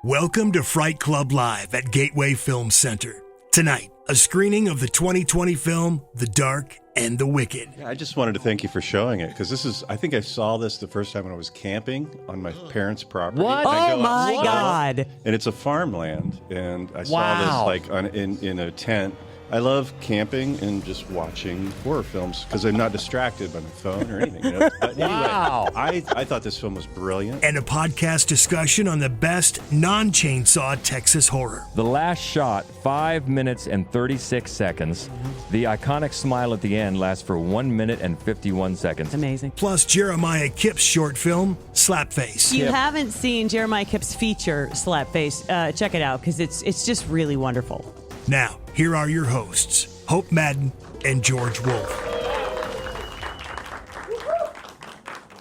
Welcome to Fright Club Live at Gateway Film Center. Tonight, a screening of the 2020 film, The Dark and the Wicked. Yeah, I just wanted to thank you for showing it, because I think I saw this the first time when I was camping on my parents' property. What? Oh my God. And it's a farmland, and I Wow. saw this in a tent. I love camping and just watching horror films because I'm not distracted by my phone or anything. But anyway, Wow. I thought this film was brilliant. And a podcast discussion on the best non-chainsaw Texas horror. The last shot, 5 minutes and 36 seconds. The iconic smile at the end lasts for 1 minute and 51 seconds. Amazing. Plus Jeremiah Kipp's short film, Slapface. If you haven't seen Jeremiah Kipp's feature, Slapface, check it out because it's just really wonderful. Now, here are your hosts, Hope Madden and George Wolf.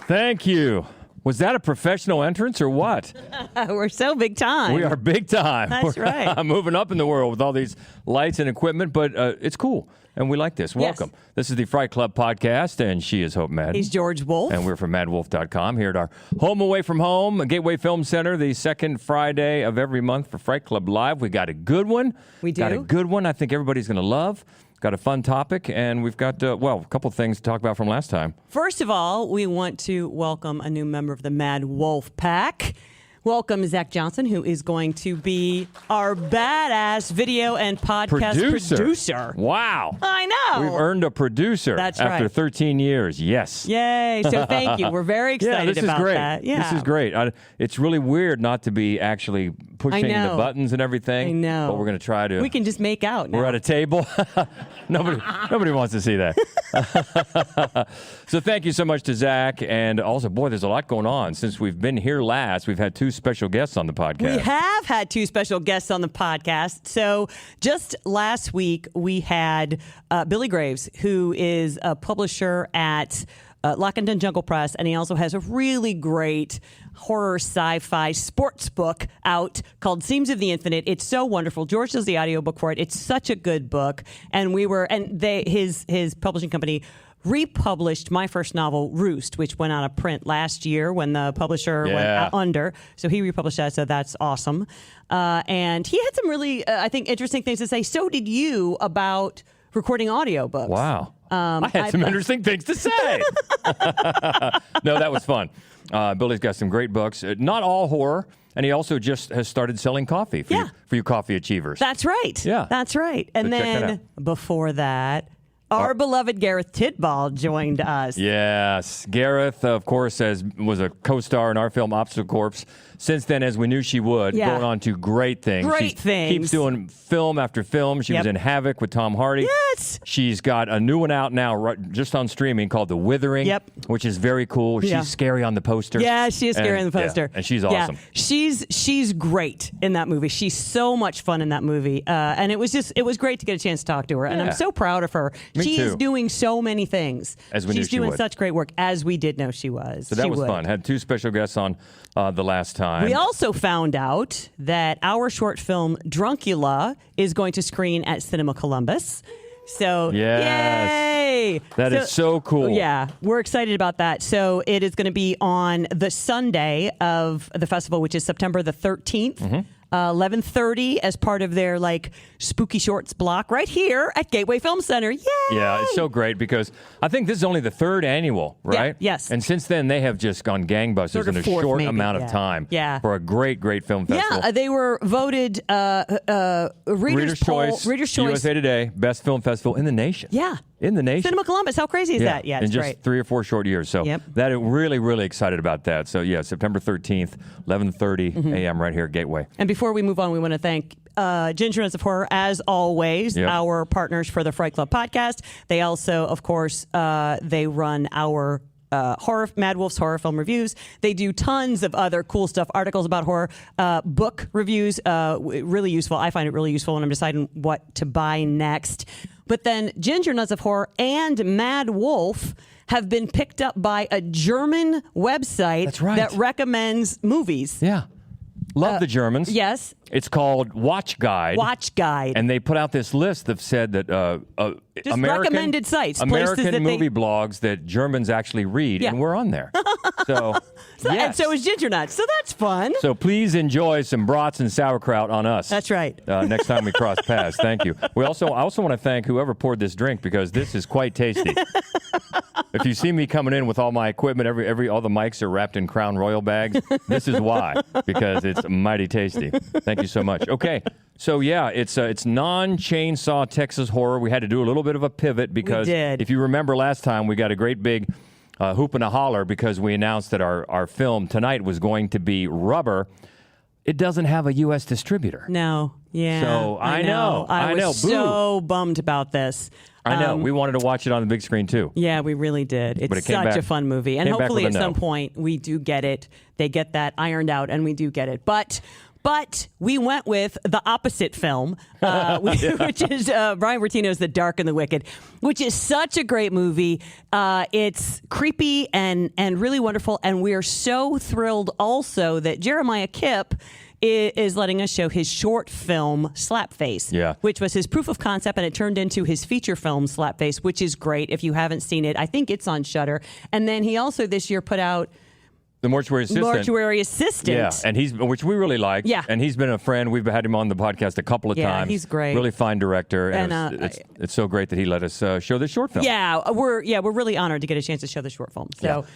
Thank you. Was that a professional entrance or what? We're so big time. We are big time. That's right. I'm moving up in the world with all these lights and equipment, but it's cool, and we like this. Welcome. Yes. This is the Fright Club podcast, and she is Hope Madden. He's George Wolf. And we're from madwolf.com here at our home away from home, Gateway Film Center, the second Friday of every month for Fright Club Live. We got a good one. We do. Got a good one I think everybody's going to love. Got a fun topic, and we've got, a couple things to talk about from last time. First of all, we want to welcome a new member of the Mad Wolf Pack. Welcome Zach Johnson, who is going to be our badass video and podcast producer. Wow. I know. We've earned a producer That's after right. 13 years. Yes. Yay. So thank you. We're very excited this about is great. that. Yeah. This is great. It's really weird not to be actually pushing the buttons and everything. I know. But we're going to try to. We can just make out now. We're at a table. Nobody wants to see that. So thank you so much to Zach. And also, boy, there's a lot going on. Since we've been here last, we've had two special guests on the podcast. We have had two special guests on the podcast. So just last week, we had Billy Graves, who is a publisher at Lockington Jungle Press, and he also has a really great horror sci-fi sports book out called Seams of the Infinite. It's so wonderful. George does the audiobook for it. It's such a good book. And his publishing company republished my first novel, Roost, which went out of print last year when the publisher went out under. So he republished that, so that's awesome. And he had some really, I think, interesting things to say. So did you about recording audiobooks. Wow. I had some interesting things to say. No, that was fun. Billy's got some great books. Not all horror. And he also just has started selling coffee for you coffee achievers. That's right. Yeah. That's right. And So check that then before that, our beloved Gareth Tidball joined us. Yes. Gareth, of course, was a co-star in our film Obstacle Corps. Since then, as we knew she would, going on to great things. She keeps doing film after film. She was in Havoc with Tom Hardy. Yes. She's got a new one out now, just on streaming, called The Withering, which is very cool. She's scary on the poster. Yeah, she is scary on the poster. And she's awesome. She's great in that movie. She's so much fun in that movie. And it was great to get a chance to talk to her. And I'm so proud of her. She is doing so many things. As we knew She's she doing would. such great work, as we did know she was. So that was fun. Had two special guests on the last time. We also found out that our short film, Drunkula, is going to screen at Cinema Columbus. So, yay! That is so cool. Yeah, we're excited about that. So it is going to be on the Sunday of the festival, which is September the 13th. 11:30 as part of their spooky shorts block right here at Gateway Film Center. Yay! Yeah, it's so great because I think this is only the third annual, right? Yeah, yes. And since then, they have just gone gangbusters in a short amount of time. Yeah. For a great, great film festival. Yeah, they were voted Reader's Choice. USA Today, best film festival in the nation. Yeah. In the nation. Cinema Columbus. How crazy is that? Yeah, in it's just great. 3 or 4 short years. So that really, really excited about that. So yeah, September 13th, 11:30 a.m. right here at Gateway. And before we move on, we want to thank Ginger Nuts of Horror, as always, our partners for the Fright Club podcast. They also, of course, they run our Mad Wolf's horror film reviews. They do tons of other cool stuff, articles about horror, book reviews, really useful. I find it really useful when I'm deciding what to buy next. But then Ginger Nuts of Horror and Mad Wolf have been picked up by a German website that recommends movies. Yeah. Love the Germans. Yes. It's called Watch Guide. Watch Guide. And they put out this list that said that just recommended sites, American movie blogs that Germans actually read, and we're on there. And so is Ginger Nuts. So that's fun. So please enjoy some brats and sauerkraut on us. That's right. Next time we cross paths. Thank you. I also want to thank whoever poured this drink because this is quite tasty. If you see me coming in with all my equipment, all the mics are wrapped in Crown Royal bags. This is why, because it's mighty tasty. Thank you so much. Okay. So, it's non-chainsaw Texas horror. We had to do a little bit of a pivot because if you remember last time, we got a great big hoop and a holler because we announced that our film tonight was going to be Rubber. It doesn't have a U.S. distributor. No. Yeah. So I know. I was so bummed about this. I know. We wanted to watch it on the big screen, too. Yeah, we really did. It's such a fun movie. And hopefully at some point we do get it. They get that ironed out and we do get it. But we went with the opposite film, which is Brian Bertino's The Dark and the Wicked, which is such a great movie. It's creepy and really wonderful. And we are so thrilled also that Jeremiah Kipp is letting us show his short film Slapface, which was his proof of concept, and it turned into his feature film Slapface, which is great. If you haven't seen it, I think it's on Shudder. And then he also this year put out The Mortuary Assistant. Yeah, and which we really like. Yeah. And he's been a friend. We've had him on the podcast a couple of times. He's great. Really fine director. And it's so great that he let us show this short film. Yeah, we're really honored to get a chance to show the short film. So.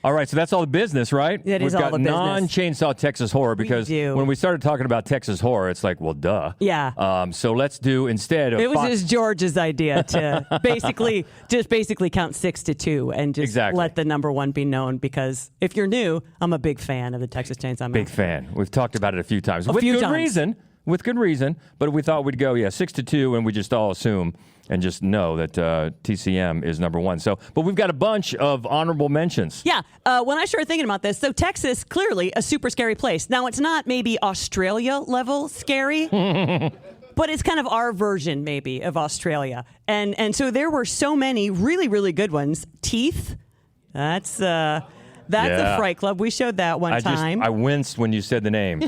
All right, so that's all the business, right? It is all the business. We've got non-chainsaw Texas horror because when we started talking about Texas horror, it's like, well, duh. Yeah. So let's do instead of... It was George's idea to basically count 6 to 2 and just let the number one be known because if you're new, I'm a big fan of the Texas Chainsaw Massacre. Big fan. We've talked about it a few times. With good reason, but we thought we'd go, 6 to 2, and we just all assume and just know that TCM is number one. So, but we've got a bunch of honorable mentions. Yeah. When I started thinking about this, so Texas, clearly a super scary place. Now, it's not maybe Australia level scary, but it's kind of our version maybe of Australia. And so there were so many really, really good ones. Teeth. That's a Fright Club. We showed that one time. I winced when you said the name.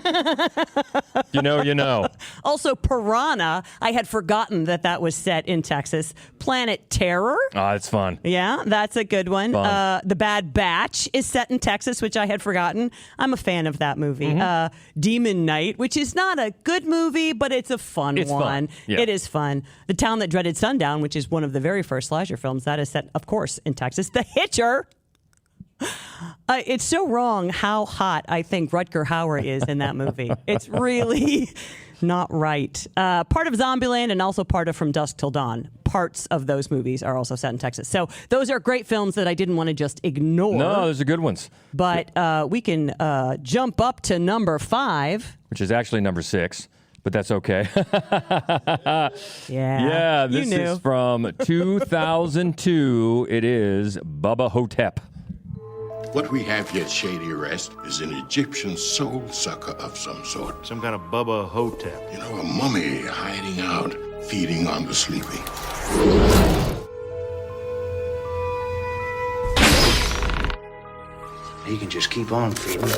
You know. Also, Piranha. I had forgotten that was set in Texas. Planet Terror. Oh, it's fun. Yeah, that's a good one. The Bad Batch is set in Texas, which I had forgotten. I'm a fan of that movie. Mm-hmm. Demon Knight, which is not a good movie, but it's a fun one. Yeah. It is fun. The Town That Dreaded Sundown, which is one of the very first slasher films, that is set, of course, in Texas. The Hitcher. It's so wrong how hot I think Rutger Hauer is in that movie. It's really not right. Part of Zombieland and also part of From Dusk Till Dawn. Parts of those movies are also set in Texas. So those are great films that I didn't want to just ignore. No, those are good ones. But we can jump up to number 5. Which is actually number 6. But that's okay. Yeah, this is from 2002. It is Bubba Hotep. What we have here at Shady Rest is an Egyptian soul sucker of some sort. Some kind of Bubba Hotep. You know, a mummy hiding out, feeding on the sleeping. He can just keep on feeding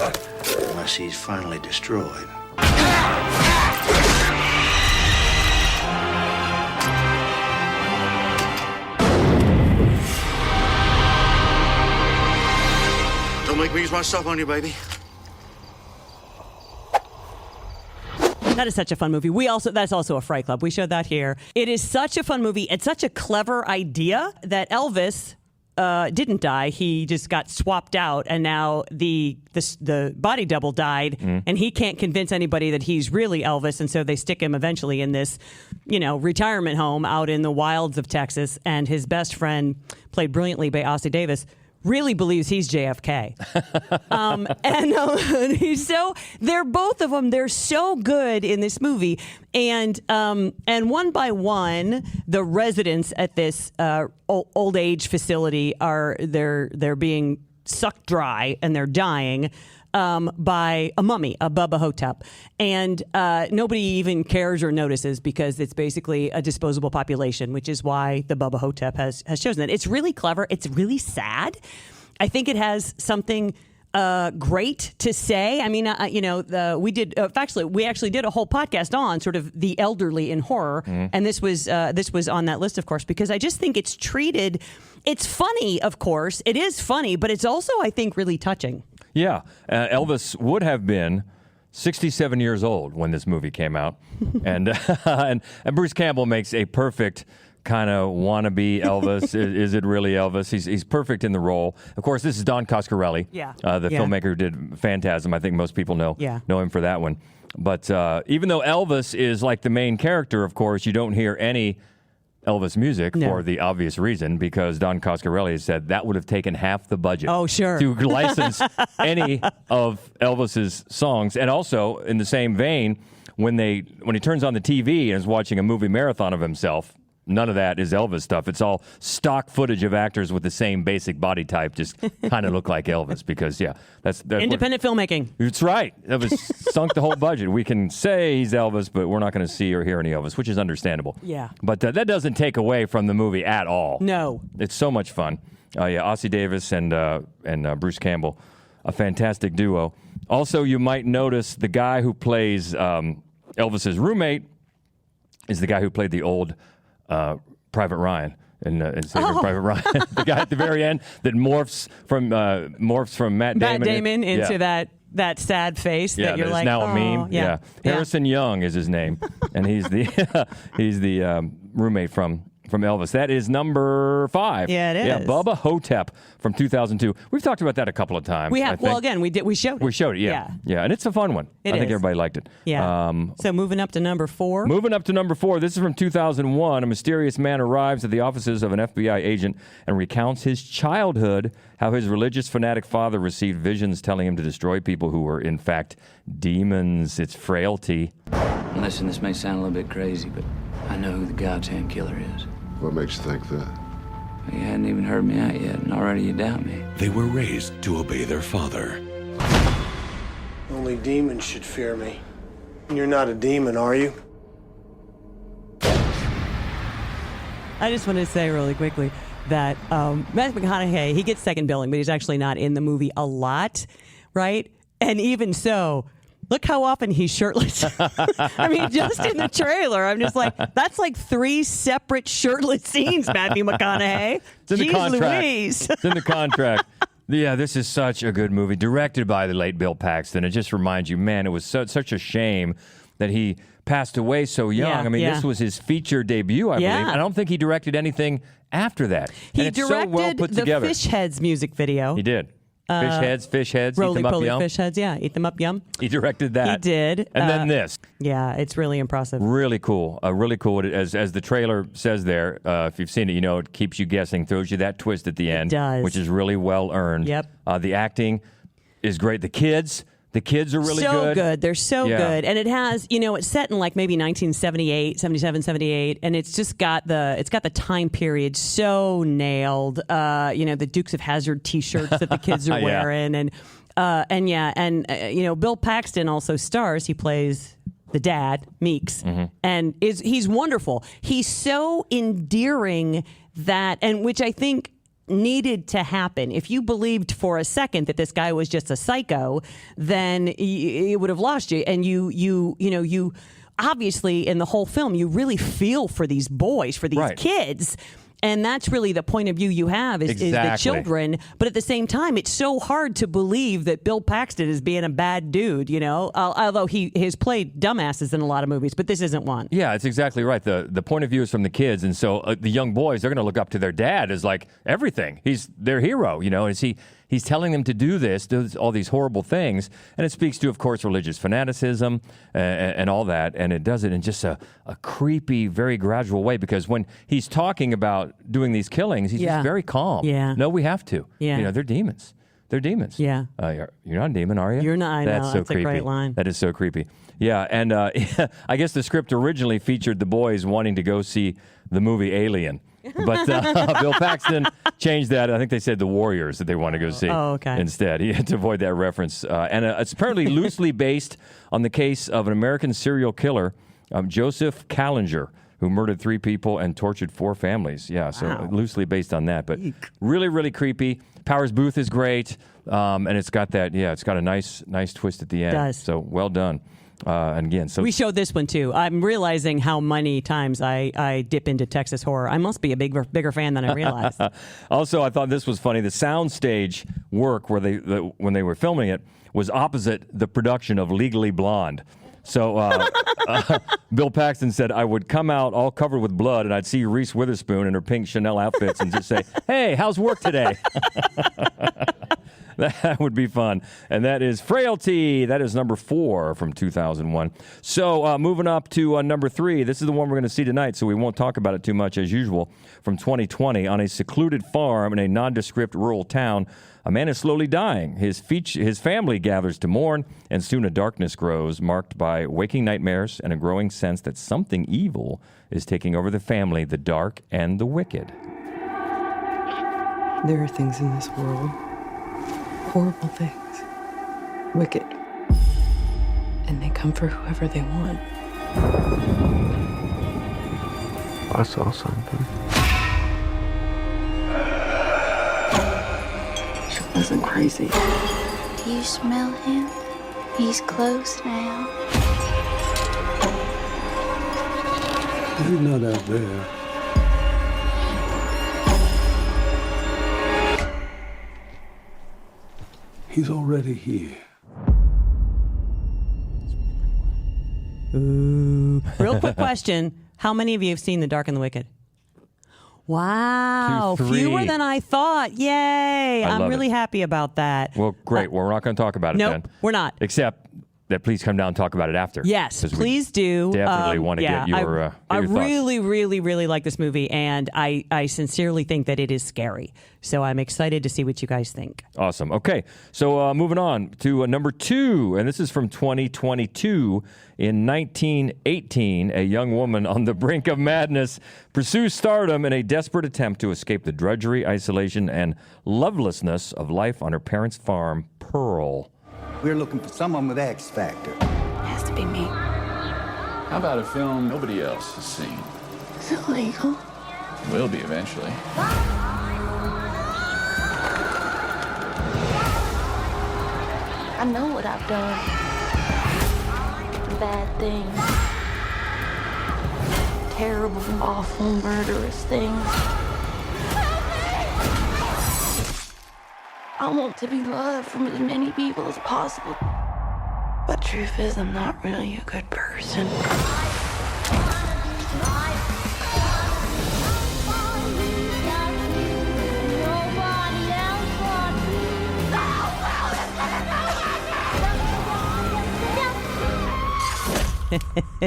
unless he's finally destroyed. Don't make me use my stuff on you, baby. That is such a fun movie. That's also a Fright Club. We showed that here. It is such a fun movie. It's such a clever idea that Elvis didn't die. He just got swapped out, and now the body double died, and he can't convince anybody that he's really Elvis, and so they stick him eventually in this, retirement home out in the wilds of Texas, and his best friend, played brilliantly by Ossie Davis, really believes he's JFK. And they're both of them, they're so good in this movie. And one by one, the residents at this old age facility they're being sucked dry and they're dying by a mummy, a Bubba Hotep. And nobody even cares or notices because it's basically a disposable population, which is why the Bubba Hotep has chosen it. It's really clever. It's really sad. I think it has something great to say. I mean, we actually did a whole podcast on sort of the elderly in horror, and this was on that list, of course, because I just think it's treated. It's funny, of course. It is funny, but it's also, I think, really touching. Yeah, Elvis would have been 67 years old when this movie came out, and Bruce Campbell makes a perfect kind of wannabe Elvis. Is it really Elvis? He's perfect in the role. Of course, this is Don Coscarelli, the filmmaker who did Phantasm. I think most people know him for that one. But even though Elvis is like the main character, of course, you don't hear any Elvis music for the obvious reason, because Don Coscarelli has said that would have taken half the budget to license any of Elvis's songs. And also, in the same vein, when he turns on the TV and is watching a movie marathon of himself, none of that is Elvis stuff. It's all stock footage of actors with the same basic body type, just kind of look like Elvis. Because that's independent filmmaking. It's right. That was sunk the whole budget. We can say he's Elvis, but we're not going to see or hear any Elvis, which is understandable. Yeah. But that doesn't take away from the movie at all. No. It's so much fun. Ossie Davis and Bruce Campbell, a fantastic duo. Also, you might notice the guy who plays Elvis's roommate is the guy who played the old Private Ryan in Saving Private Ryan, the guy at the very end that morphs from Matt Damon into that sad face that you're like, now a meme. Yeah. Harrison Young is his name, and he's the roommate from Elvis. That is number 5. Yeah, it is. Yeah, Bubba Hotep from 2002. We've talked about that a couple of times. We have. Well, again, we showed it. We showed it. Yeah, and it's a fun one. I think everybody liked it. Yeah. So moving up to number 4. Moving up to number 4. This is from 2001. A mysterious man arrives at the offices of an FBI agent and recounts his childhood, how his religious fanatic father received visions telling him to destroy people who were, in fact, demons. It's frailty. Listen, this may sound a little bit crazy, but I know who the God's Hand Killer is. What makes you think that? You hadn't even heard me out yet, and already you doubt me. They were raised to obey their father. Only demons should fear me. You're not a demon, are you? I just want to say really quickly that Matthew McConaughey, he gets second billing, but he's actually not in the movie a lot, right? And even so, look how often he's shirtless. I mean, just in the trailer, I'm just like, that's like 3 separate shirtless scenes, Matthew McConaughey. It's in the contract. Louise. It's in the contract. Yeah, this is such a good movie, directed by the late Bill Paxton. It just reminds you, man, it was such a shame that he passed away so young. Yeah, I mean, this was his feature debut, I believe. I don't think he directed anything after that. He and directed so well put together. Fish Heads music video. He did. Fish heads, roly eat them up, poly yum. fish heads, eat them up, yum. He directed that. He did. And then this. Yeah, it's really impressive. Really cool. Really cool. As the trailer says there, if you've seen it, you know it keeps you guessing, throws you that twist at the end. It does. Which is really well earned. Yep. The acting is great. The kids are really good. So good. They're so good. And it has, it's set in like maybe 1978, 77, 78, and it's just got the time period so nailed. The Dukes of Hazzard t-shirts that the kids are wearing and Bill Paxton also stars. He plays the dad, Meeks, and he's wonderful. He's so endearing and which I think needed to happen. If you believed for a second that this guy was just a psycho, then it would have lost you. And you obviously in the whole film, you really feel for these boys, for these kids. And that's really the point of view you have is the children. But at the same time, it's so hard to believe that Bill Paxton is being a bad dude, although he has played dumbasses in a lot of movies, but this isn't one. Yeah, it's exactly right. The point of view is from the kids. And so the young boys, they're going to look up to their dad as like everything. He's their hero, as he's telling them to do all these horrible things. And it speaks to, of course, religious fanaticism and all that. And it does it in just a creepy, very gradual way, because when he's talking about doing these killings, he's just very calm. Yeah. No, we have to. Yeah. They're demons. They're demons. Yeah. You're not a demon, are you? You're not. I know. That's so creepy. A great line. That is so creepy. Yeah. And I guess the script originally featured the boys wanting to go see the movie Alien. But Bill Paxton changed that. I think they said the Warriors that they want to go see instead. He had to avoid that reference. And it's apparently loosely based on the case of an American serial killer, Joseph Callinger, who murdered 3 people and tortured 4 families. Yeah, so loosely based on that, but really, really creepy. Powers Booth is great, and it's got that. Yeah, it's got a nice twist at the end. It does. So well done. And again, so we showed this one too. I'm realizing how many times I dip into Texas horror. I must be a bigger fan than I realized. Also, I thought this was funny. The soundstage work where when they were filming it was opposite the production of Legally Blonde. So Bill Paxton said, I would come out all covered with blood and I'd see Reese Witherspoon in her pink Chanel outfits and just say, hey, how's work today? That would be fun. And that is Frailty. That is number 4 from 2001. So moving up to number 3. This is the one we're going to see tonight, so we won't talk about it too much as usual. From 2020, on a secluded farm in a nondescript rural town, a man is slowly dying. His family gathers to mourn, and soon a darkness grows, marked by waking nightmares and a growing sense that something evil is taking over the family, the dark and the wicked. There are things in this world, horrible things, wicked, and they come for whoever they want. I saw something. She wasn't crazy. Do you smell him? He's close now. He's not out there. He's already here. Ooh. Real quick question. How many of you have seen The Dark and the Wicked? Wow. 2, 3. Fewer than I thought. Yay. I'm really happy about that. Well, great. Well, we're not going to talk about it then. Nope, we're not. Except that please come down and talk about it after. Yes, please do. Definitely want to get your I thoughts. really, really, really like this movie, and I sincerely think that it is scary. So I'm excited to see what you guys think. Awesome. Okay, so moving on to number 2, and this is from 2022. In 1918, a young woman on the brink of madness pursues stardom in a desperate attempt to escape the drudgery, isolation, and lovelessness of life on her parents' farm, Pearl. We're looking for someone with X Factor. Has to be me. How about a film nobody else has seen? Is it legal? Will be eventually. I know what I've done. Bad things. Terrible, awful, murderous things. I want to be loved from as many people as possible. But truth is, I'm not really a good person.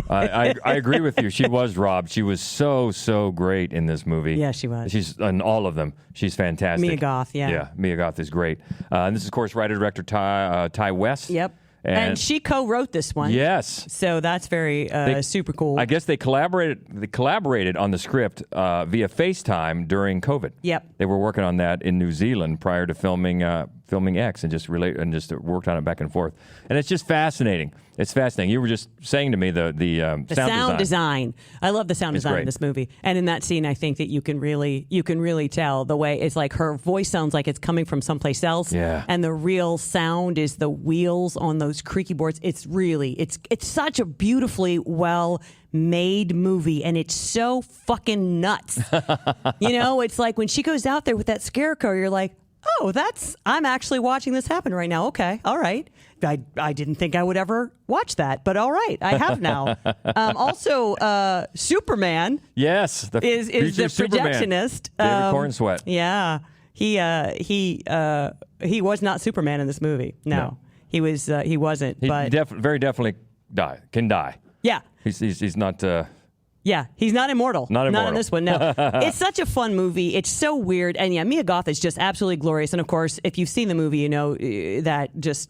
I agree with you. She was robbed. She was so great in this movie. Yeah, she was. She's in all of them. She's fantastic. Mia Goth, yeah. Yeah, Mia Goth is great. And this is, of course, writer-director Ty West. Yep. And she co-wrote this one. Yes. So that's very super cool. I guess they collaborated on the script via FaceTime during COVID. Yep. They were working on that in New Zealand prior to filming X, and just worked on it back and forth. And it's just fascinating. It's fascinating. You were just saying to me the sound design. I love the sound design in this movie. And in that scene, I think that you can really tell the way it's like her voice sounds like it's coming from someplace else. Yeah. And the real sound is the wheels on those creaky boards. It's such a beautifully made movie, and it's so fucking nuts. It's like when she goes out there with that scarecrow, you're like, oh, I'm actually watching this happen right now. Okay, all right. I didn't think I would ever watch that, but all right, I have now. Also, Superman. Yes, is the projectionist. David Cornsweet. Yeah, he was not Superman in this movie. No. He wasn't. But very definitely can die. Yeah, he's not. Yeah, he's not immortal. Not in this one, no. It's such a fun movie. It's so weird. And yeah, Mia Goth is just absolutely glorious. And of course, if you've seen the movie, you know that just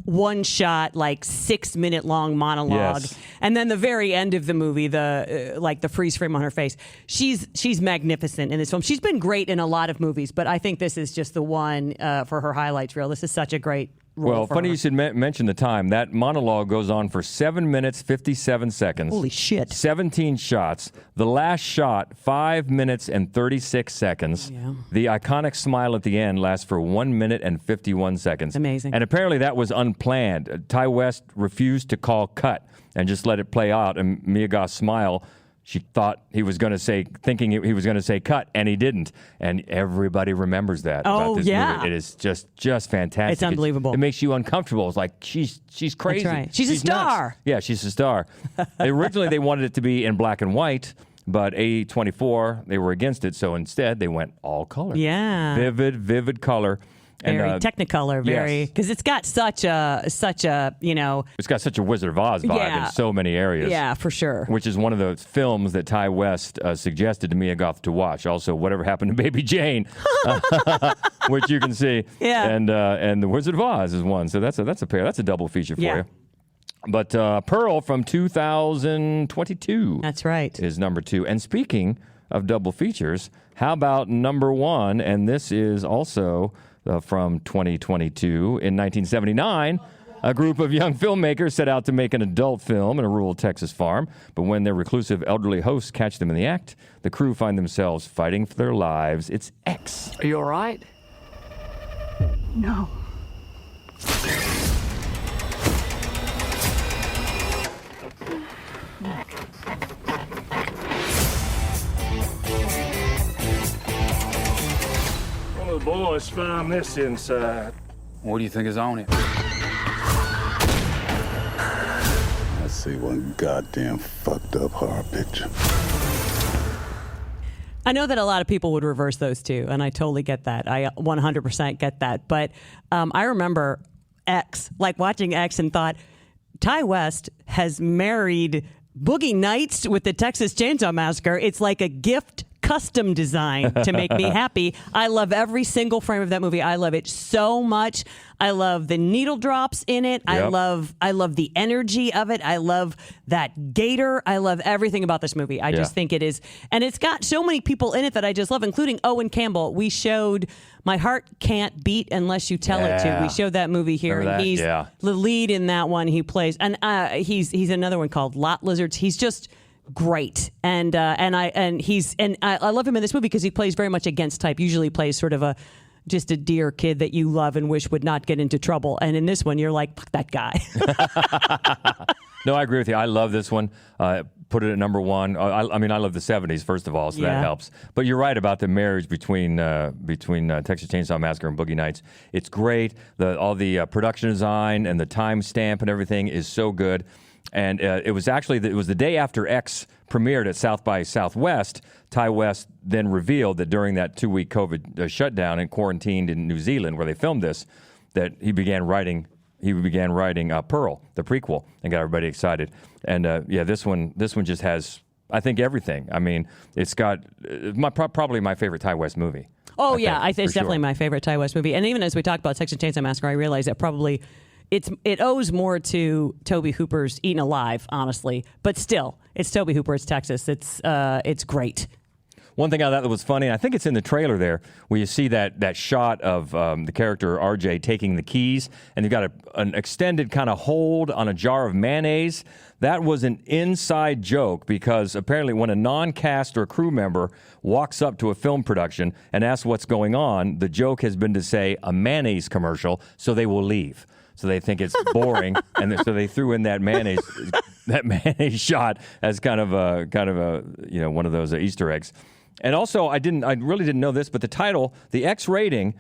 one shot, like 6-minute long monologue. Yes. And then the very end of the movie, the freeze frame on her face. She's magnificent in this film. She's been great in a lot of movies, but I think this is just the one for her highlights reel. This is such a great Well, for funny her. you should mention the time. That monologue goes on for 7 minutes, 57 seconds. Holy shit. 17 shots. The last shot, 5 minutes and 36 seconds. Yeah. The iconic smile at the end lasts for 1 minute and 51 seconds. Amazing. And apparently that was unplanned. Ty West refused to call cut and just let it play out. And Mia Goth's smile, she thought he was going to say, thinking he was going to say cut, and he didn't. And everybody remembers that about this movie. It is just fantastic. It's unbelievable. It makes you uncomfortable. It's like, she's crazy. That's right. She's a star. Nuts. Yeah, she's a star. Originally, they wanted it to be in black and white, but A24, they were against it, so instead, they went all color. Yeah. Vivid color. Very And, Technicolor, because it's got such a it's got such a Wizard of Oz vibe in so many areas. Yeah, for sure. Which is one of those films that Ty West suggested to Mia Goth to watch. Also, Whatever Happened to Baby Jane, which you can see. Yeah. And The Wizard of Oz is one. So that's a pair. That's a double feature for you. But Pearl from 2022. That's right. Is number 2. And speaking of double features, how about number 1? And this is also from 2022. In 1979, a group of young filmmakers set out to make an adult film in a rural Texas farm. But when their reclusive elderly hosts catch them in the act, the crew find themselves fighting for their lives. It's X. Are you all right? No. One of the boys found this inside. What do you think is on it? I see one goddamn fucked up horror picture. I know that a lot of people would reverse those two, and I totally get that. I 100% get that. But I remember X, like watching X and thought, Ty West has married Boogie Nights with the Texas Chainsaw Massacre. It's like a gift custom design to make me happy. I love every single frame of that movie. I love it so much. I love the needle drops in it. Yep. I love the energy of it. I love that gator. I love everything about this movie. I just think it is, and it's got so many people in it that I just love, including Owen Campbell. We showed My Heart Can't Beat Unless You Tell It To. We showed that movie here, and he's the lead in that one. He plays, and he's another one called Lot Lizards. He's just great, and I love him in this movie because he plays very much against type. Usually plays sort of just a dear kid that you love and wish would not get into trouble. And in this one, you're like, fuck that guy. No, I agree with you. I love this one. Put it at number 1. I mean, I love the 70s, first of all, so that helps. But you're right about the marriage between Texas Chainsaw Massacre and Boogie Nights. It's great. All the production design and the time stamp and everything is so good. And it was the day after X premiered at South by Southwest. Ty West then revealed that during that 2-week COVID shutdown and quarantined in New Zealand, where they filmed this, that he began writing Pearl, the prequel, and got everybody excited. And this one just has, I think, everything. I mean, it's got probably my favorite Ty West movie. Oh, it's definitely my favorite Ty West movie. And even as we talked about Texas Chainsaw Massacre, I realized that probably it owes more to Tobe Hooper's Eaten Alive, honestly. But still, it's Tobe Hooper. It's Texas. It's great. One thing I thought that was funny, and I think it's in the trailer there, where you see that shot of the character RJ taking the keys, and you've got an extended kind of hold on a jar of mayonnaise. That was an inside joke because apparently when a non-cast or crew member walks up to a film production and asks what's going on, the joke has been to say a mayonnaise commercial, so they will leave. So they think it's boring, and so they threw in that mayonnaise mayonnaise shot as kind of a one of those Easter eggs. And also, I really didn't know this, but the title, the X rating,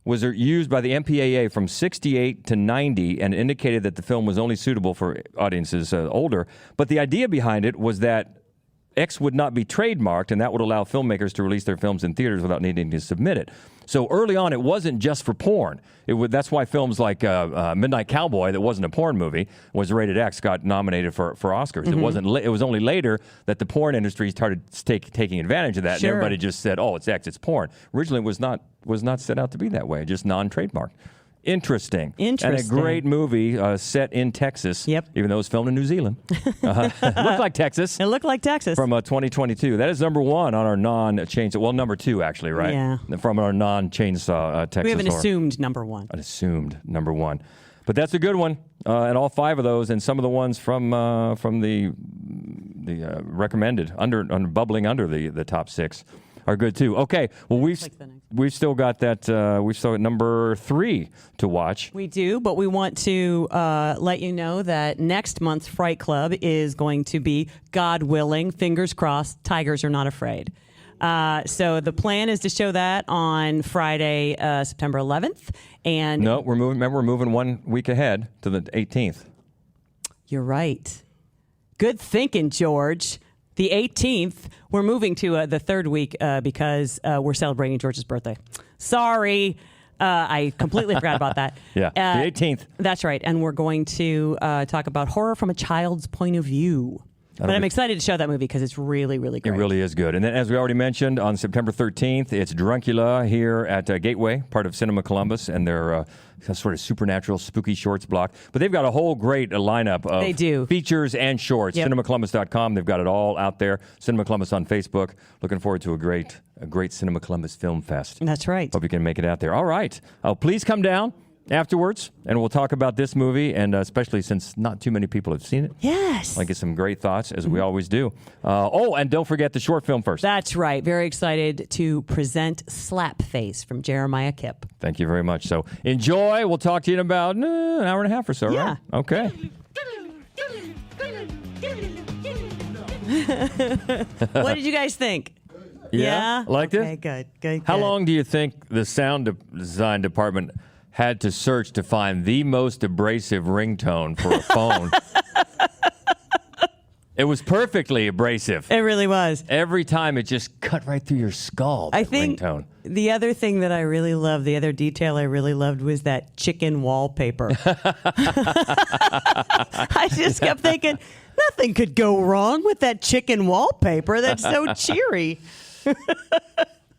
was used by the MPAA from 68 to 90 and indicated that the film was only suitable for audiences older. But the idea behind it was that X would not be trademarked, and that would allow filmmakers to release their films in theaters without needing to submit it. So early on, it wasn't just for porn. That's why films like Midnight Cowboy, that wasn't a porn movie, was rated X, got nominated for Oscars. Mm-hmm. It was only later that the porn industry started taking advantage of that, and everybody just said, "Oh, it's X, it's porn." Originally, it was not set out to be that way, just non-trademarked. Interesting. And a great movie set in Texas. Yep. Even though it was filmed in New Zealand. It looked like Texas. It looked like Texas. From 2022. That is number 1 on our non-chainsaw. Well, number 2, actually, right? Yeah. From our non-chainsaw Texas. We have an horror. assumed number 1. An assumed number 1. But that's a good one. And all 5 of those, and some of the ones from the recommended, bubbling under the top 6. Are good too. Okay, well we've still got that. We've still got number 3 to watch. We do, but we want to let you know that next month's Fright Club is going to be, God willing, fingers crossed, Tigers Are Not Afraid. So the plan is to show that on Friday, September 11th. And no, we're moving. Remember, we're moving 1 week ahead to the 18th. You're right. Good thinking, George. The 18th, we're moving to the 3rd week because we're celebrating George's birthday. Sorry. I completely forgot about that. Yeah, the 18th. That's right. And we're going to talk about horror from a child's point of view. But I'm excited to show that movie because it's really, really great. It really is good. And then, as we already mentioned, on September 13th, it's Druncula here at Gateway, part of Cinema Columbus, and their sort of supernatural, spooky shorts block. But they've got a whole great lineup of features and shorts. Yep. CinemaColumbus.com. They've got it all out there. Cinema Columbus on Facebook. Looking forward to a great Cinema Columbus Film Fest. That's right. Hope you can make it out there. All right. Please come down afterwards, and we'll talk about this movie, and especially since not too many people have seen it. Yes. I'll get some great thoughts, as we always do. And don't forget the short film first. That's right. Very excited to present Slapface from Jeremiah Kipp. Thank you very much. So enjoy. We'll talk to you in about an hour and a half or so, yeah. Right? Okay. What did you guys think? Yeah? Liked it? Okay, good. How long do you think the sound design department had to search to find the most abrasive ringtone for a phone? It was perfectly abrasive. It really was. Every time it just cut right through your skull, I think ringtone. The other thing that I really loved, the other detail I really loved was that chicken wallpaper. I just kept thinking, nothing could go wrong with that chicken wallpaper. That's so cheery.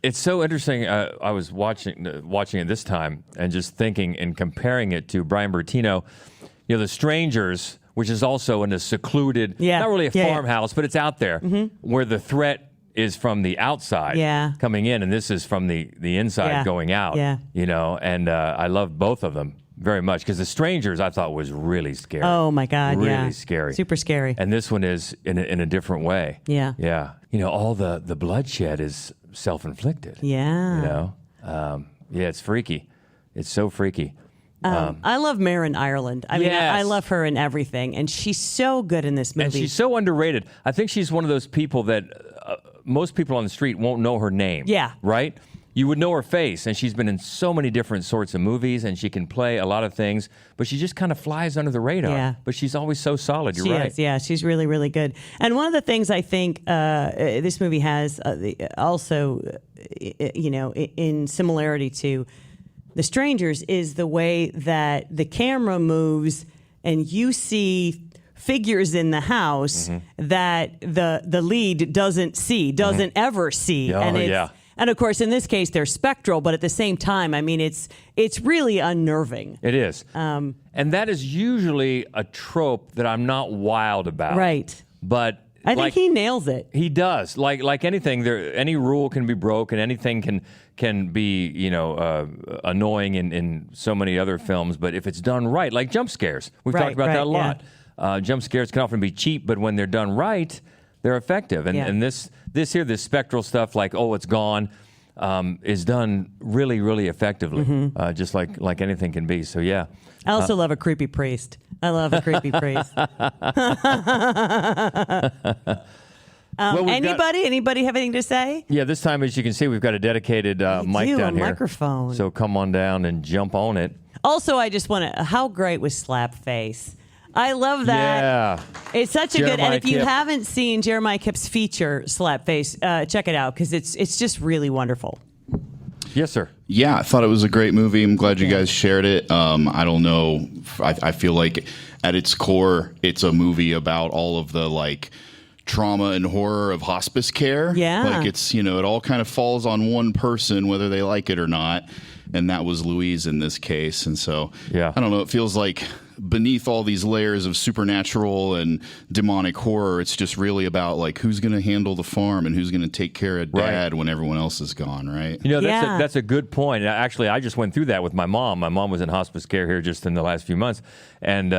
It's so interesting. I was watching it this time and just thinking and comparing it to Brian Bertino, The Strangers, which is also in a secluded, not really a farmhouse, but it's out there, where the threat is from the outside coming in, and this is from the inside going out. Yeah. And I love both of them very much, because The Strangers I thought was really scary. Oh my God, really scary, super scary. And this one is in a different way. Yeah. All the bloodshed is self-inflicted. Yeah. It's freaky. It's so freaky. I love Marin Ireland. I mean, I love her in everything, and she's so good in this movie. And she's so underrated. I think she's one of those people that most people on the street won't know her name. Yeah. Right? You would know her face, and she's been in so many different sorts of movies, and she can play a lot of things, but she just kind of flies under the radar. Yeah. But she's always so solid. You're right. Yeah, she's really, really good. And one of the things I think this movie has also, in similarity to The Strangers, is the way that the camera moves, and you see figures in the house that the lead doesn't ever see. And of course, in this case, they're spectral, but at the same time, I mean, it's really unnerving. It is. And that is usually a trope that I'm not wild about. Right. But I think he nails it. He does. Like anything, any rule can be broken. Anything can be, annoying in so many other films. But if it's done right, like jump scares, we've talked about that a lot. Jump scares can often be cheap, but when they're done right, they're effective. And this spectral stuff, like, oh, it's gone, is done really, really effectively, just like anything can be. So, yeah. I also love a creepy priest. I love a creepy priest. Anybody have anything to say? Yeah, this time, as you can see, we've got a dedicated mic down here. Microphone. So come on down and jump on it. Also, I just want to, how great was Slapface? I love that. Yeah. It's such a good, and if you haven't seen Jeremiah Kipp's feature, Slapface, check it out, because it's just really wonderful. Yes, sir. Yeah, I thought it was a great movie. I'm glad you guys shared it. I don't know. I feel like at its core, it's a movie about all of the trauma and horror of hospice care. Yeah. It's, it all kind of falls on one person, whether they like it or not. and that was Louise in this case. And so, yeah. I don't know, it feels like beneath all these layers of supernatural and demonic horror, it's just really about like who's going to handle the farm and who's going to take care of Dad when everyone else is gone, right? You know, that's a good point. Actually, I just went through that with my mom. My mom was in hospice care here just in the last few months, and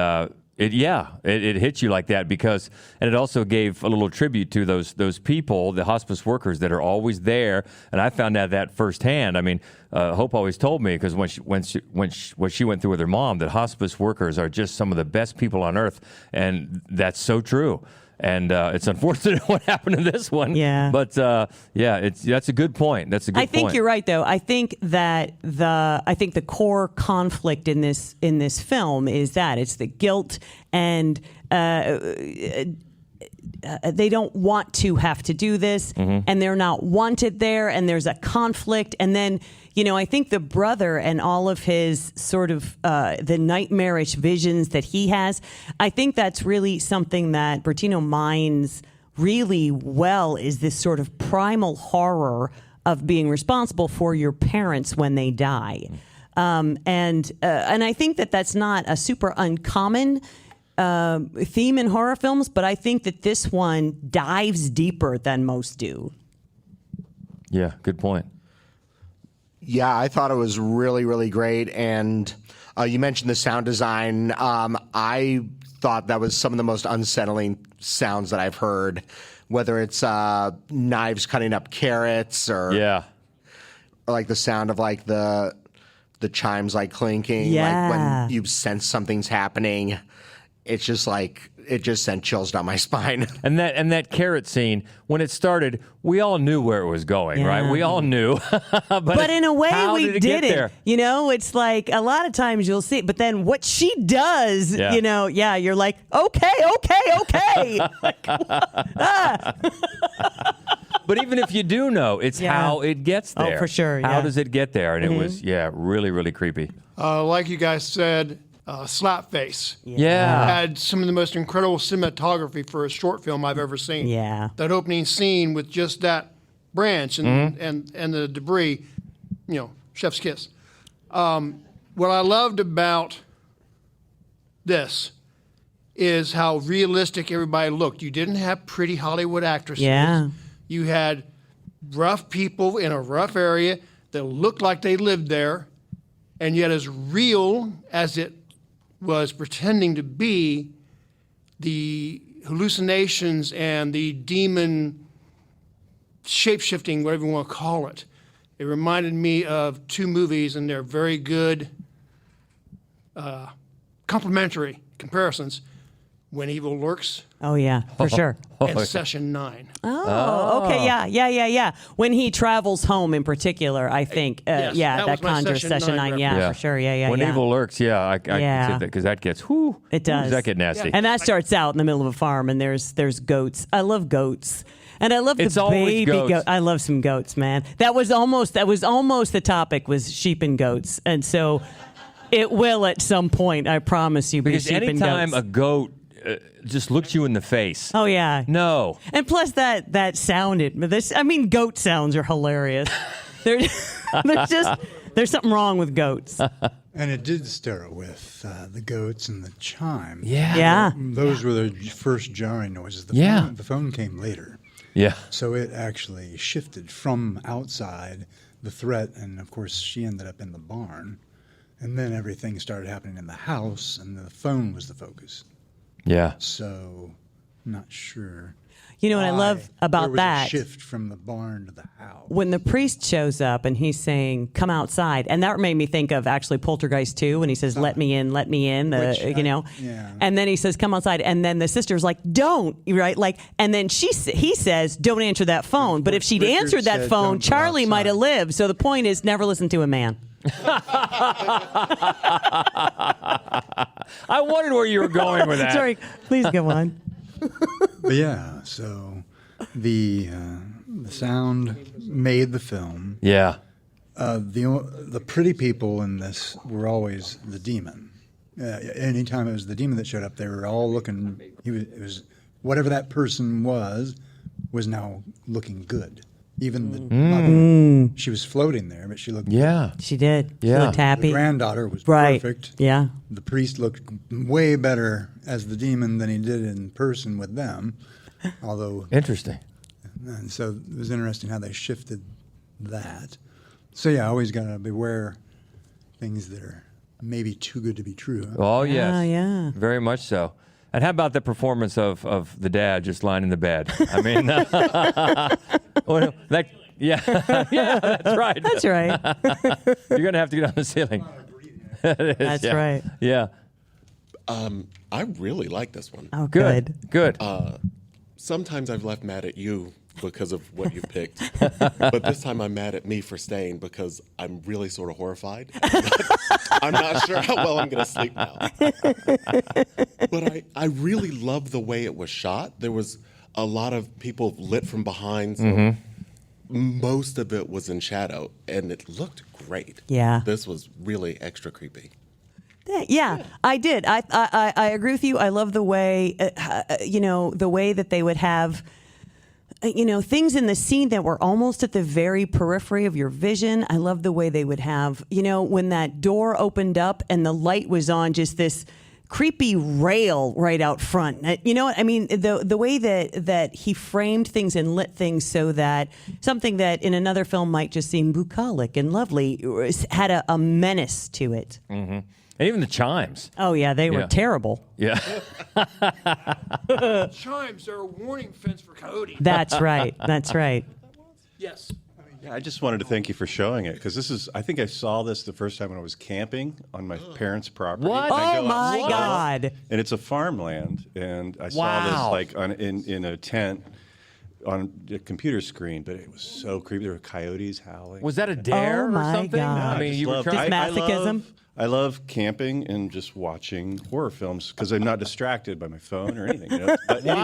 it hits you like that because, and it also gave a little tribute to those people, the hospice workers that are always there. And I found out that firsthand. I mean, Hope always told me because when she went through with her mom, that hospice workers are just some of the best people on earth, and that's so true. And it's unfortunate what happened to this one. Yeah. But that's a good point. That's a good point. I think you're right, though. I think that the core conflict in this film is that it's the guilt and they don't want to have to do this, and they're not wanted there, and there's a conflict, and then. I think the brother and all of his sort of the nightmarish visions that he has, I think that's really something that Bertino mines really well, is this sort of primal horror of being responsible for your parents when they die. And I think that that's not a super uncommon theme in horror films, but I think that this one dives deeper than most do. Yeah, good point. Yeah, I thought it was really, really great. And you mentioned the sound design. I thought that was some of the most unsettling sounds that I've heard, whether it's knives cutting up carrots or like the sound of like the chimes like clinking, like when you sense something's happening. It's just like it just sent chills down my spine. And that carrot scene, when it started, we all knew where it was going, right? We all knew. but in a way, we did it. There? It's like a lot of times you'll see it, but then what she does, you're like, okay. But even if you do know, it's how it gets there. Oh, for sure. How does it get there? And it was, really, really creepy. Like you guys said, slap face. Yeah. Had some of the most incredible cinematography for a short film I've ever seen. Yeah. That opening scene with just that branch and the debris, chef's kiss. What I loved about this is how realistic everybody looked. You didn't have pretty Hollywood actresses. Yeah. You had rough people in a rough area that looked like they lived there, and yet as real as it was pretending to be, the hallucinations and the demon shape-shifting, whatever you want to call it. It reminded me of two movies, and they're very good complementary comparisons. When Evil Lurks. Oh, yeah, for sure. And Session 9. Oh, okay, yeah. When he travels home in particular, I think, that conjures Session 9, for sure, When Evil Lurks, I can see that, because that gets, it does. Does that get nasty? And that starts out in the middle of a farm, and there's goats. I love goats. And I love the baby goat. I love some goats, man. That was almost the topic, was sheep and goats. And so it will at some point, I promise you, be sheep and goats. Because anytime a goat just looks you in the face. Oh, yeah. No. And plus that sound, goat sounds are hilarious. There's something wrong with goats. And it did start with the goats and the chime. Yeah. Those were the first jarring noises. The phone came later. Yeah. So it actually shifted from outside the threat, and of course she ended up in the barn. And then everything started happening in the house, and the phone was the focus. Yeah. So, not sure. You know what I love about there was a shift from the barn to the house. When the priest shows up and he's saying, "Come outside," and that made me think of actually Poltergeist 2 when he says, "Let me in," and then he says, "Come outside," and then the sister's like, "Don't," right? Like, and then he says, "Don't answer that phone." But if she'd answered that phone, Charlie might have lived. So the point is, never listen to a man. I wondered where you were going with that. Sorry, please go on. But yeah, so the sound made the film. Yeah. The pretty people in this were always the demon. Anytime it was the demon that showed up, they were all looking. It was whatever that person was now looking good. Even the mother, she was floating there, but she looked She did. She Yeah. looked happy. The granddaughter was Right. perfect. Yeah. The priest looked way better as the demon than he did in person with them. Although Interesting. And so it was interesting how they shifted that. So yeah, always got to beware things that are maybe too good to be true. Oh, yes. yeah. Very much so. And how about the performance of the dad just lying in the bed? I mean, well, that, yeah, yeah, that's right. That's right. You're going to have to get on the ceiling. That's right. Yeah. I really like this one. Oh, good. Good. Sometimes I've left mad at you because of what you picked, but this time I'm mad at me for staying because I'm really sort of horrified. I'm not sure how well I'm going to sleep now. But I really love the way it was shot. There was a lot of people lit from behind, so most of it was in shadow, and it looked great. Yeah. This was really extra creepy. Yeah, I did. I agree with you. I love the way, the way that they would have, things in the scene that were almost at the very periphery of your vision. I love the way they would have, when that door opened up and the light was on, just this creepy rail right out front. You know what I mean? The way that he framed things and lit things so that something that in another film might just seem bucolic and lovely had a menace to it. Mm-hmm. And even the chimes. Oh, yeah, they were terrible. Yeah. Chimes are a warning fence for coyotes. That's right. That's right. Yes. Yeah, I just wanted to thank you for showing it because I think I saw this the first time when I was camping on my parents' property. What? And I Oh, go my outside, God. And it's a farmland, and I saw this in a tent on a computer screen, but it was so creepy. There were coyotes howling. Was that a dare Oh, or my something? God. I mean, you were trying. masochism? I love camping and just watching horror films because I'm not distracted by my phone or anything. But anyway,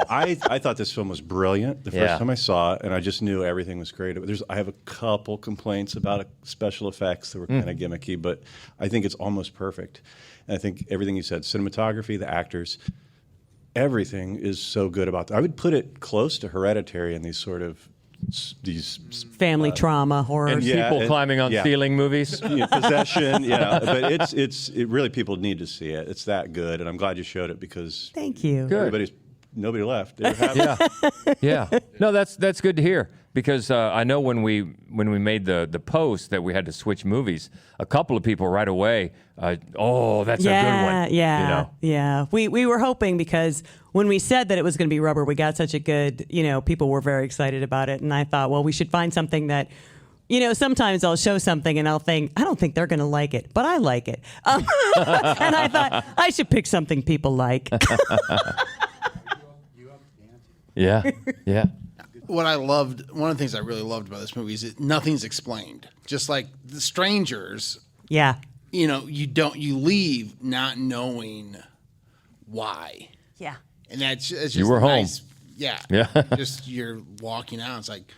I thought this film was brilliant the first time I saw it, and I just knew everything was great. I have a couple complaints about special effects that were kind of gimmicky, but I think it's almost perfect. And I think everything you said, cinematography, the actors, everything is so good about that. I would put it close to Hereditary in these sort of family trauma horrors, people climbing on ceiling movies, possession. Yeah, but it really, people need to see it. It's that good, and I'm glad you showed it because thank you. Nobody left. Yeah. No, that's good to hear because I know when we made the post that we had to switch movies, a couple of people right away. That's a good one. Yeah. We were hoping because when we said that it was going to be Rubber, we got such a good, people were very excited about it. And I thought, well, we should find something that, sometimes I'll show something and I'll think, I don't think they're going to like it, but I like it. And I thought I should pick something people like. Yeah. What I loved, one of the things I really loved about this movie is that nothing's explained. Just like The Strangers. Yeah. You leave not knowing why. Yeah. And that's just you were nice. home. Yeah. Just you're walking out. It's like,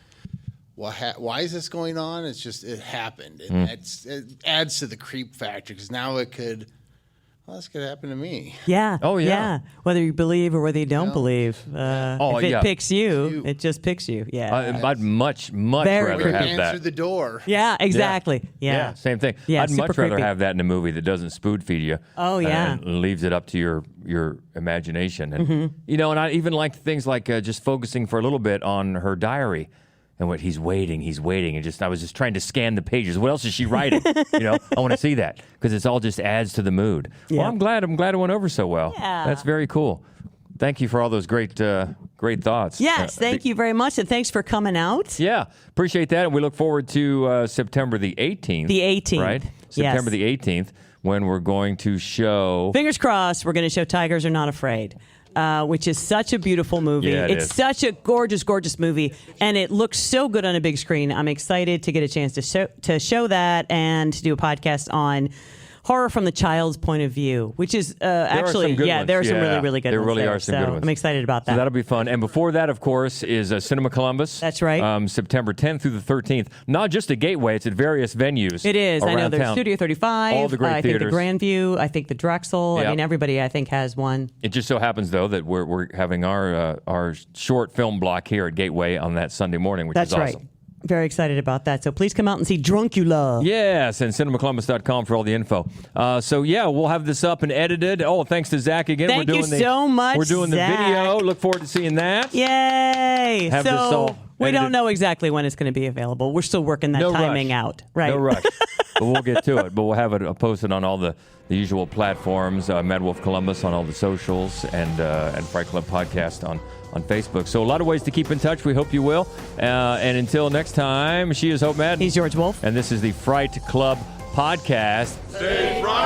why is this going on? It's just, it happened. And it adds to the creep factor because now this could happen to me. Yeah. Oh, yeah. Whether you believe or whether you don't believe. If it picks you, it just picks you. Yeah. I'd much rather have that. Through the door. Yeah, exactly. Yeah. Same thing. Yeah, I'd much rather creepy. have that in a movie that doesn't spoon feed you. Oh, yeah. And leaves it up to your imagination. And, and I even like things like just focusing for a little bit on her diary. And what he's waiting, and I was just trying to scan the pages. What else is she writing? I want to see that because it's all just adds to the mood. Yeah. Well, I'm glad it went over so well. Yeah. That's very cool. Thank you for all those great thoughts. Yes, thank you very much, and thanks for coming out. Yeah, appreciate that, and we look forward to September the 18th. The 18th, right? September the 18th, when we're going to show. Fingers crossed, we're going to show Tigers Are Not Afraid. Which is such a beautiful movie. Yeah, it's such a gorgeous, gorgeous movie, and it looks so good on a big screen. I'm excited to get a chance to show that and to do a podcast on horror from the child's point of view, which is actually, there are some really, really good ones. There really are some good ones. I'm excited about that. So that'll be fun. And before that, of course, is Cinema Columbus. That's right. September 10th through the 13th. Not just at Gateway, it's at various venues. It is. I know there's town. Studio 35. All the great theaters. I think the Grandview. I think the Drexel. Yep. I mean, everybody, I think, has one. It just so happens, though, that we're having our short film block here at Gateway on that Sunday morning, which is awesome. That's right. Very excited about that. So please come out and see Druncula. Yes, and cinemacolumbus.com for all the info. We'll have this up and edited. Oh, thanks to Zach again. Thank you so much, We're doing Zach. the video. Look forward to seeing that. Yay. Have this all we edited. don't know exactly when it's going to be available. We're still working that timing out. Right. No rush. But we'll get to it. But we'll have it posted on all the usual platforms, Mad Wolf Columbus on all the socials, and Fright Club Podcast on Facebook. So a lot of ways to keep in touch. We hope you will. And until next time, she is Hope Madden. He's George Wolf. And this is the Fright Club Podcast. Stay frightened.